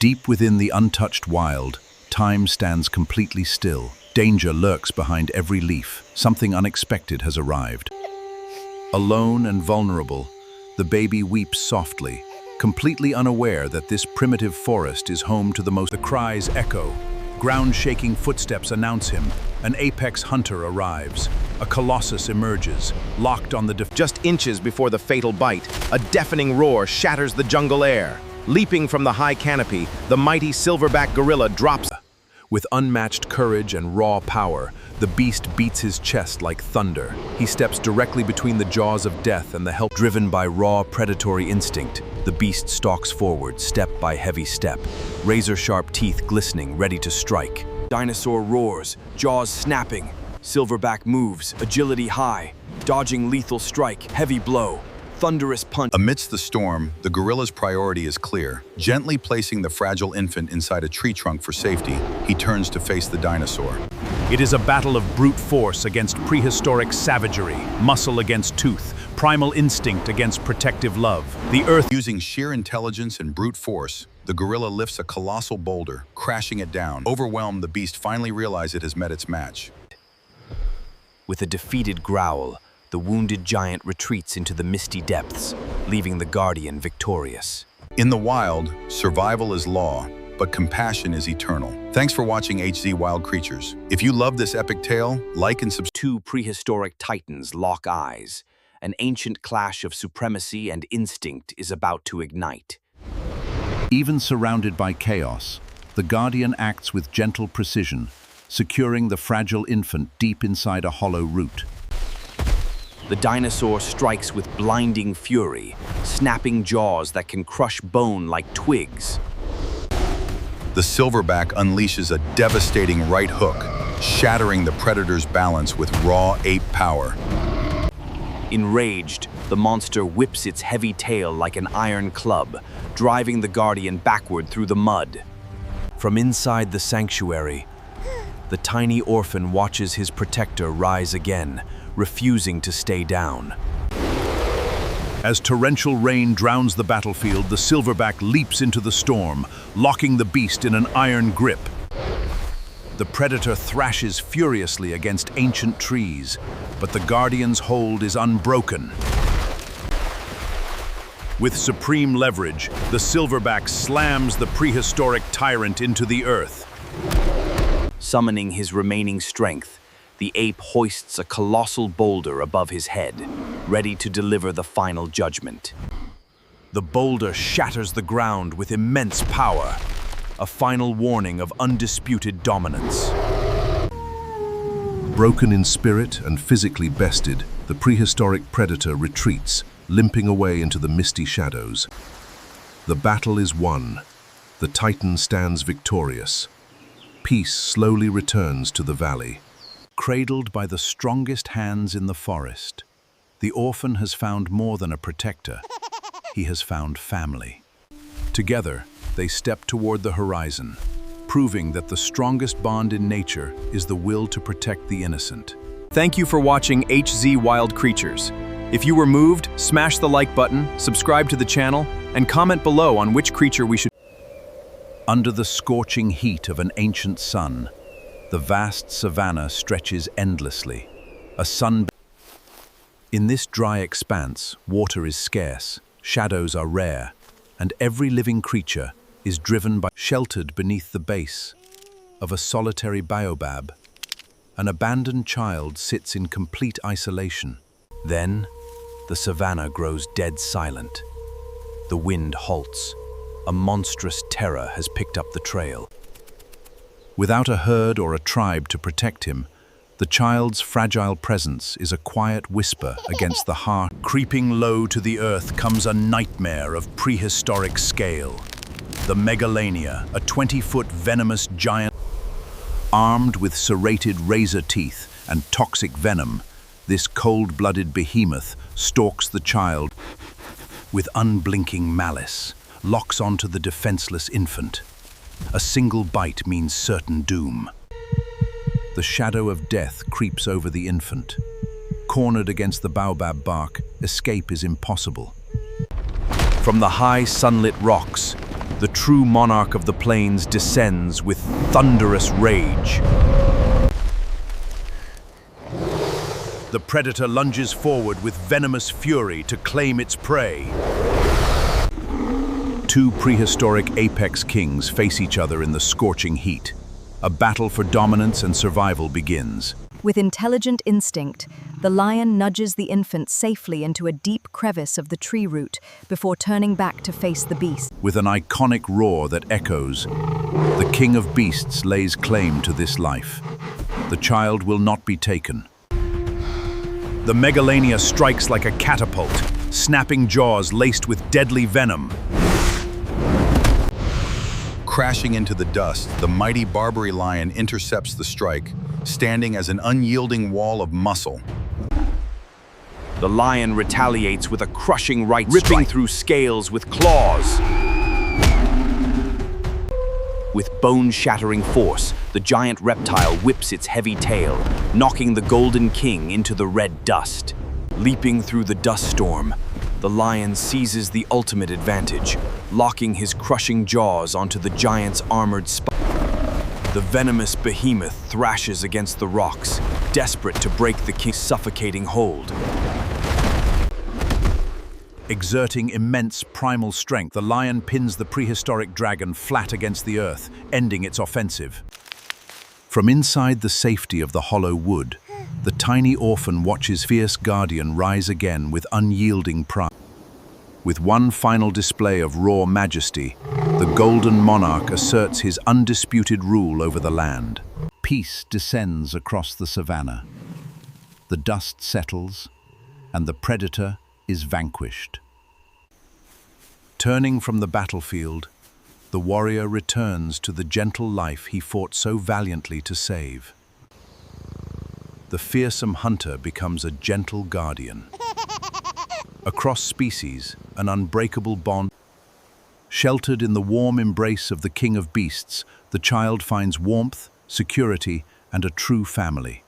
Deep within the untouched wild, time stands completely still. Danger lurks behind every leaf. Something unexpected has arrived. Alone and vulnerable, the baby weeps softly, completely unaware that this primitive forest is home to the most. The cries echo. Ground-shaking footsteps announce him. An apex hunter arrives. A colossus emerges, locked on the Just inches before the fatal bite, a deafening roar shatters the jungle air. Leaping from the high canopy, the mighty silverback gorilla drops. With unmatched courage and raw power, the beast beats his chest like thunder. He steps directly between the jaws of death and the help. Driven by raw predatory instinct, the beast stalks forward, step by heavy step, razor-sharp teeth glistening, ready to strike. Dinosaur roars, jaws snapping. Silverback moves, agility high, dodging lethal strike, heavy blow. Thunderous punch. Amidst the storm, the gorilla's priority is clear. Gently placing the fragile infant inside a tree trunk for safety, he turns to face the dinosaur. It is a battle of brute force against prehistoric savagery, muscle against tooth, primal instinct against protective love. The earth. Using sheer intelligence and brute force, the gorilla lifts a colossal boulder, crashing it down. Overwhelmed, the beast finally realizes it has met its match. With a defeated growl, the wounded giant retreats into the misty depths, leaving the guardian victorious. In the wild, survival is law, but compassion is eternal. Thanks for watching HZ Wild Creatures. If you love this epic tale, like and subscribe. Two prehistoric titans lock eyes. An ancient clash of supremacy and instinct is about to ignite. Even surrounded by chaos, the guardian acts with gentle precision, securing the fragile infant deep inside a hollow root. The dinosaur strikes with blinding fury, snapping jaws that can crush bone like twigs. The silverback unleashes a devastating right hook, shattering the predator's balance with raw ape power. Enraged, the monster whips its heavy tail like an iron club, driving the guardian backward through the mud. From inside the sanctuary, the tiny orphan watches his protector rise again, refusing to stay down. As torrential rain drowns the battlefield, the silverback leaps into the storm, locking the beast in an iron grip. The predator thrashes furiously against ancient trees, but the guardian's hold is unbroken. With supreme leverage, the silverback slams the prehistoric tyrant into the earth. Summoning his remaining strength, the ape hoists a colossal boulder above his head, ready to deliver the final judgment. The boulder shatters the ground with immense power, a final warning of undisputed dominance. Broken in spirit and physically bested, the prehistoric predator retreats, limping away into the misty shadows. The battle is won. The titan stands victorious. Peace slowly returns to the valley. Cradled by the strongest hands in the forest, the orphan has found more than a protector. He has found family. Together, they step toward the horizon, proving that the strongest bond in nature is the will to protect the innocent. Thank you for watching HZ Wild Creatures. If you were moved, smash the like button, subscribe to the channel, and comment below on which creature we should. Under the scorching heat of an ancient sun, the vast savanna stretches endlessly. In this dry expanse, water is scarce, shadows are rare, and every living creature is driven by. Sheltered beneath the base of a solitary baobab, an abandoned child sits in complete isolation. Then, the savanna grows dead silent. The wind halts. A monstrous terror has picked up the trail. Without a herd or a tribe to protect him, the child's fragile presence is a quiet whisper against the heart. Creeping low to the earth comes a nightmare of prehistoric scale. The Megalania, a 20-foot venomous giant. Armed with serrated razor teeth and toxic venom, this cold-blooded behemoth stalks the child with unblinking malice, locks onto the defenseless infant. A single bite means certain doom. The shadow of death creeps over the infant. Cornered against the baobab bark, escape is impossible. From the high sunlit rocks, The true monarch of the plains descends with thunderous rage. The predator lunges forward with venomous fury to claim its prey. Two prehistoric apex kings face each other in the scorching heat. A battle for dominance and survival begins. With intelligent instinct, the lion nudges the infant safely into a deep crevice of the tree root before turning back to face the beast. With an iconic roar that echoes, the king of beasts lays claim to this life. The child will not be taken. The megalania strikes like a catapult, snapping jaws laced with deadly venom. Crashing into the dust, the mighty Barbary lion intercepts the strike, standing as an unyielding wall of muscle. The lion retaliates with a crushing right strike, ripping through scales with claws. With bone-shattering force, the giant reptile whips its heavy tail, knocking the Golden King into the red dust. Leaping through the dust storm, the lion seizes the ultimate advantage, locking his crushing jaws onto the giant's armored spine. The venomous behemoth thrashes against the rocks, desperate to break the king's suffocating hold. Exerting immense primal strength, the lion pins the prehistoric dragon flat against the earth, ending its offensive. From inside the safety of the hollow wood, the tiny orphan watches fierce guardian rise again with unyielding pride. With one final display of raw majesty, the golden monarch asserts his undisputed rule over the land. Peace descends across the savannah. The dust settles, and the predator is vanquished. Turning from the battlefield, the warrior returns to the gentle life he fought so valiantly to save. The fearsome hunter becomes a gentle guardian. Across species, an unbreakable bond. Sheltered in the warm embrace of the king of beasts, the child finds warmth, security, and a true family.